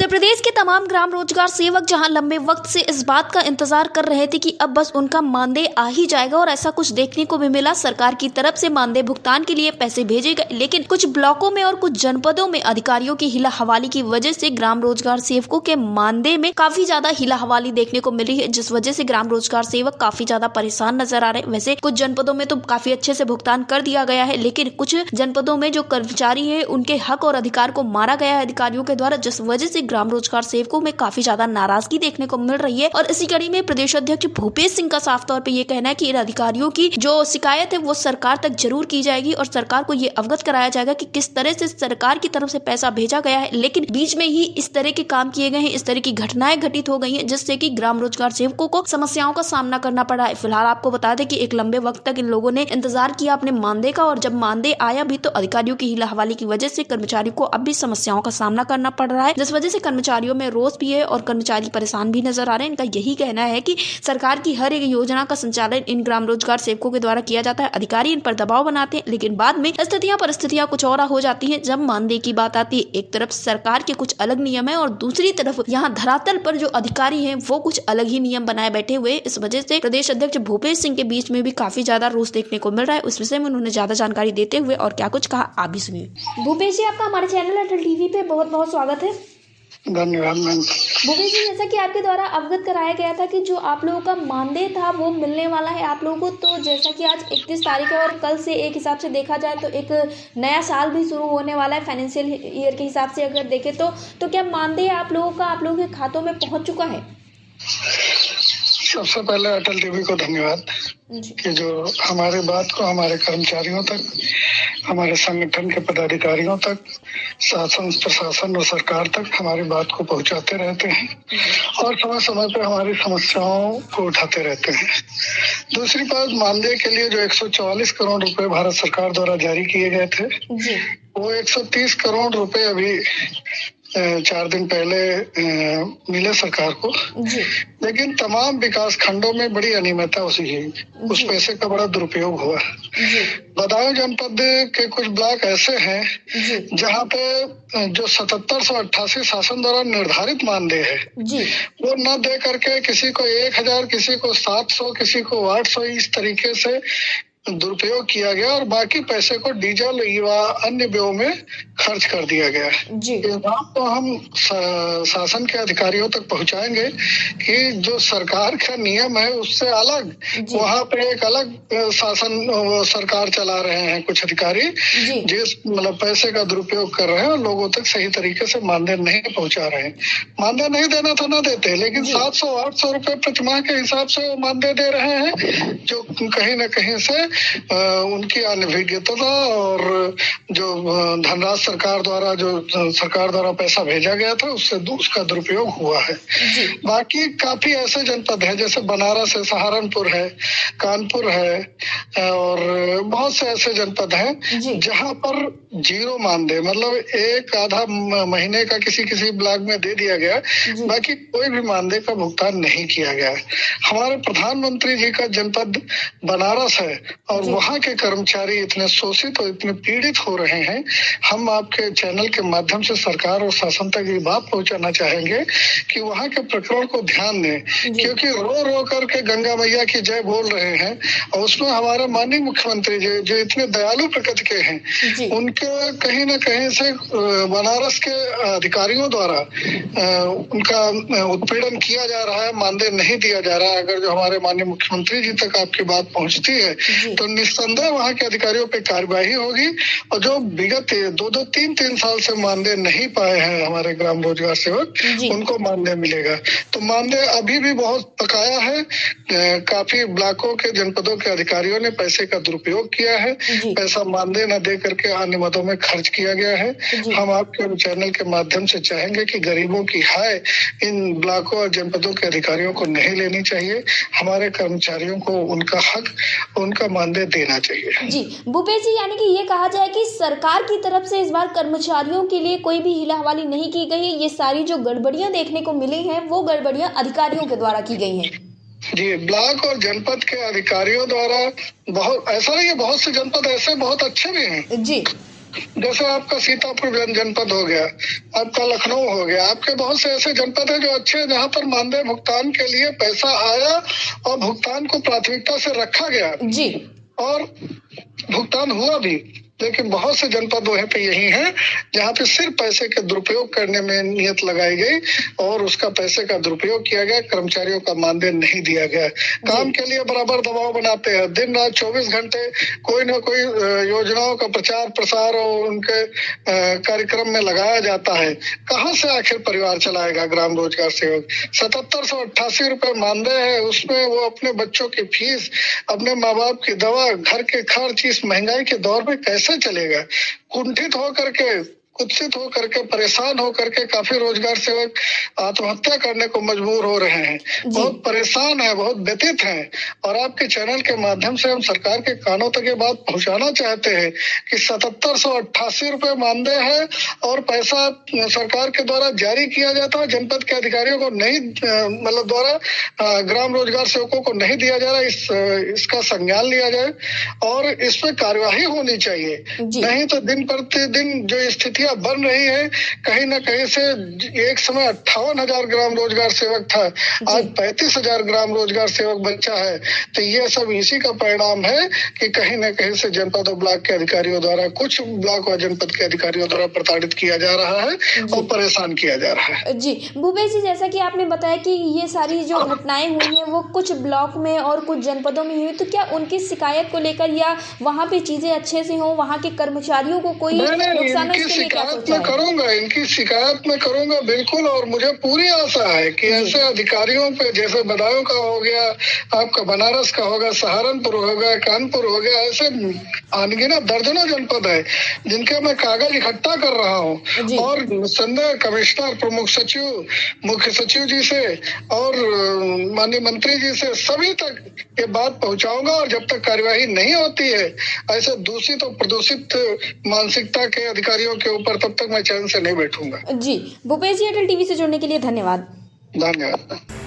उत्तर प्रदेश के तमाम ग्राम रोजगार सेवक जहां लंबे वक्त से इस बात का इंतजार कर रहे थे कि अब बस उनका मानदेय आ ही जाएगा और ऐसा कुछ देखने को भी मिला। सरकार की तरफ से मानदेय भुगतान के लिए पैसे भेजे गए, लेकिन कुछ ब्लॉकों में और कुछ जनपदों में अधिकारियों की हिला हवाली की वजह से ग्राम रोजगार सेवकों के मानदेय में काफी ज्यादा हिला हवाली देखने को मिली है, जिस वजह से ग्राम रोजगार सेवक काफी ज्यादा परेशान नजर आ रहे हैं। वैसे कुछ जनपदों में तो काफी अच्छे से भुगतान कर दिया गया है, लेकिन कुछ जनपदों में जो कर्मचारी है उनके हक और अधिकार को मारा गया है अधिकारियों के द्वारा, जिस वजह से ग्राम रोजगार सेवकों में काफी ज्यादा नाराजगी देखने को मिल रही है। और इसी कड़ी में प्रदेश अध्यक्ष भूपेश सिंह का साफ तौर पे ये कहना है कि इन अधिकारियों की जो शिकायत है वो सरकार तक जरूर की जाएगी और सरकार को ये अवगत कराया जाएगा कि किस तरह से सरकार की तरफ से पैसा भेजा गया है, लेकिन बीच में ही इस तरह के काम किए गए हैं, इस तरह की घटनाएं घटित हो गई हैं, जिससे कि ग्राम रोजगार सेवकों को समस्याओं का सामना करना पड़ा है। फिलहाल आपको बता दें कि एक लंबे वक्त तक इन लोगों ने इंतजार किया अपने मानदेय का, और जब मानदेय आया भी तो अधिकारियों की हिला हवाली की वजह से कर्मचारियों को अब भी समस्याओं का सामना करना पड़ रहा है, जिस वजह से कर्मचारियों में रोष भी है और कर्मचारी परेशान भी नजर आ रहे हैं। इनका यही कहना है कि सरकार की हर एक योजना का संचालन इन ग्राम रोजगार सेवकों के द्वारा किया जाता है, अधिकारी इन पर दबाव बनाते हैं, लेकिन बाद में परिस्थितियां कुछ और हो जाती हैं जब मानदेय की बात आती है। एक तरफ सरकार के कुछ अलग नियम है और दूसरी तरफ यहाँ धरातल पर जो अधिकारी हैं वो कुछ अलग ही नियम बनाए बैठे हुए। इस वजह से प्रदेश अध्यक्ष भूपेश सिंह के बीच में भी काफी ज्यादा रोष देखने को मिल रहा है। उस विषय में उन्होंने ज्यादा जानकारी देते हुए और क्या कुछ कहा, आप भी सुनिए। भूपेश जी, आपका हमारे चैनल अटल टीवी पे बहुत बहुत स्वागत है। धन्यवाद मैम। भूपेश जी, जैसा कि आपके द्वारा अवगत कराया गया था कि जो आप लोगों का मानदेय था वो मिलने वाला है आप लोगों को, तो जैसा कि आज 31 तारीख है और कल से एक हिसाब से देखा जाए तो एक नया साल भी शुरू होने वाला है फाइनेंशियल ईयर के हिसाब से अगर देखें तो क्या मानदेय आप लोगों का आप लोगों के खातों में पहुंच चुका है? सबसे पहले अटल टीवी को धन्यवाद कि जो हमारी बात को हमारे कर्मचारियों तक, हमारे संगठन के पदाधिकारियों तक, शासन प्रशासन और सरकार तक हमारी बात को पहुंचाते रहते हैं और समय समय पर हमारी समस्याओं को उठाते रहते हैं। दूसरी बात, मानदेय के लिए जो 144 करोड़ रुपए भारत सरकार द्वारा जारी किए गए थे वो 130 करोड़ रुपए अभी 4 दिन पहले मिले सरकार को, लेकिन तमाम विकास खंडों में बड़ी अनियमितता उस पैसे का बड़ा दुरुपयोग हुआ। बदायूं जनपद के कुछ ब्लॉक ऐसे हैं जहां पे जो 7788 शासन द्वारा निर्धारित मानदेय है वो न दे करके किसी को 1000, किसी को 700, किसी को 800 इस तरीके से दुरुपयोग किया गया और बाकी पैसे को डीजल या अन्य व्ययों में खर्च कर दिया गया। इस बात को हम शासन के अधिकारियों तक पहुंचाएंगे कि जो सरकार का नियम है उससे अलग वहाँ पे एक अलग शासन सरकार चला रहे हैं कुछ अधिकारी, जिस मतलब पैसे का दुरुपयोग कर रहे हैं और लोगों तक सही तरीके से मानदेय नहीं पहुंचा रहे हैं। मानदेय नहीं देना था ना देते, लेकिन 700-800 रुपए प्रतिमाह के हिसाब से वो मानदेय दे रहे हैं, जो कहीं न कहीं से उनकी अनभिज्ञता और जो धनराशि सरकार द्वारा पैसा भेजा गया था उसका दुरुपयोग हुआ है। बाकी काफी ऐसे जनपद है जैसे बनारस है, सहारनपुर है, कानपुर है और बहुत से ऐसे जनपद हैं जहां पर जीरो मानदेय, मतलब एक आधा महीने का किसी ब्लॉक में दे दिया गया, बाकी कोई भी मानदेय का भुगतान नहीं किया गया। हमारे प्रधानमंत्री जी का जनपद बनारस है और वहाँ के कर्मचारी इतने शोषित और इतने पीड़ित हो रहे हैं। हम आपके चैनल के माध्यम से सरकार और शासन तक ये बात पहुंचाना चाहेंगे कि वहाँ के प्रकरण को ध्यान दें, क्योंकि रो करके गंगा मैया की जय बोल रहे हैं और उसमें हमारे माननीय मुख्यमंत्री जी जो इतने दयालु प्रकृति के हैं, उनके कहीं न कहीं से बनारस के अधिकारियों द्वारा उनका उत्पीड़न किया जा रहा है, मानदेय नहीं दिया जा रहा है। अगर जो हमारे माननीय मुख्यमंत्री जी तक आपकी बात पहुंचती है तो निस्संदेह वहाँ के अधिकारियों पे कार्यवाही होगी और जो विगत 2-3 साल से मानदेय नहीं पाए हैं हमारे ग्राम रोजगार सेवक, उनको मानदेय मिलेगा। तो मानदेय अभी भी बहुत बकाया है। काफी ब्लॉकों के जनपदों के अधिकारियों ने पैसे का दुरुपयोग किया है, पैसा मानदेय न दे करके अन्य मदों में खर्च किया गया है। हम आपके चैनल के माध्यम से चाहेंगे कि गरीबों की हाय इन ब्लॉकों और जनपदों के अधिकारियों को नहीं लेनी चाहिए। हमारे कर्मचारियों को उनका हक, उनका मानदेय देना चाहिए। जी भूपेश जी, यानी कि ये कहा जाए कि सरकार की तरफ से इस बार कर्मचारियों के लिए कोई भी हिला हवाली नहीं की गई है, ये सारी जो गड़बड़ियां देखने को मिली हैं वो गड़बड़ियां अधिकारियों के द्वारा की गई हैं। जी, ब्लॉक और जनपद के अधिकारियों द्वारा बहुत ऐसा नहीं है, बहुत से जनपद ऐसे बहुत अच्छे भी हैं जैसे आपका सीतापुर जनपद हो गया, आपका लखनऊ हो गया, आपके बहुत से ऐसे जनपद है जो अच्छे, जहाँ पर मानदेय भुगतान के लिए पैसा आया और भुगतान को प्राथमिकता से रखा गया जी, और भुगतान हुआ भी। लेकिन बहुत से जनपद वहीं पे यही हैं जहाँ पे सिर्फ पैसे के दुरुपयोग करने में नियत लगाई गई और उसका पैसे का दुरुपयोग किया गया, कर्मचारियों का मानदेय नहीं दिया गया। काम के लिए बराबर दबाव बनाते हैं, दिन रात 24 घंटे कोई ना कोई योजनाओं का प्रचार प्रसार और उनके कार्यक्रम में लगाया जाता है। कहाँ से आखिर परिवार चलाएगा ग्राम रोजगार सेवक? 7788 रुपए मानदेय है, उसमें वो अपने बच्चों की फीस, अपने माँ बाप की दवा, घर के खर्च इस महंगाई के दौर में कैसे चलेगा? कुंठित होकर के, कुत्सित होकर के, परेशान होकर के काफी रोजगार सेवक आत्महत्या करने को मजबूर हो रहे हैं। बहुत परेशान है, बहुत व्यथित हैं और आपके चैनल के माध्यम से हम सरकार के कानों तक ये बात पहुंचाना चाहते हैं कि 7788 रुपए मानदेय है और पैसा सरकार के द्वारा जारी किया जाता है, जनपद के अधिकारियों को नहीं, मतलब द्वारा ग्राम रोजगार सेवकों को नहीं दिया जा रहा। इसका संज्ञान लिया जाए और इस पर कार्यवाही होनी चाहिए। नहीं तो दिन प्रतिदिन जो स्थिति बन रही है, कहीं ना कहीं से एक समय 58,000 ग्राम रोजगार सेवक था, आज 35,000 ग्राम रोजगार सेवक बचा है। तो ये सब इसी का परिणाम है कि कहीं ना कहीं से जनपद और ब्लॉक के अधिकारियों द्वारा, कुछ ब्लॉक और जनपद के अधिकारियों द्वारा प्रताड़ित किया जा रहा है और परेशान किया जा रहा है। जी भूपेश जी, जैसा कि आपने बताया कि ये सारी जो घटनाएं हुई हैं वो कुछ ब्लॉक में और कुछ जनपदों में हुई, तो क्या उनकी शिकायत को लेकर या वहाँ पे चीजें अच्छे से हों, वहाँ के कर्मचारियों को कोई नुकसान इनकी शिकायत मैं करूंगा बिल्कुल। और मुझे पूरी आशा है कि ऐसे अधिकारियों पे, जैसे बदायूं का हो गया, आपका बनारस का होगा, सहारनपुर हो गया, कानपुर हो गया, ऐसे अनगिनत दर्जनों जनपद है जिनके मैं कागज इकट्ठा कर रहा हूँ और संदेह कमिश्नर, प्रमुख सचिव, मुख्य सचिव जी से और माननीय मंत्री जी से सभी तक ये बात पहुंचाऊंगा। और जब तक कार्यवाही नहीं होती है ऐसे दूषित और प्रदूषित मानसिकता के अधिकारियों के ऊपर, तब तक मैं चैन से नहीं बैठूंगा। जी भूपेश जी, एयरटेल टीवी से जुड़ने के लिए धन्यवाद। धन्यवाद।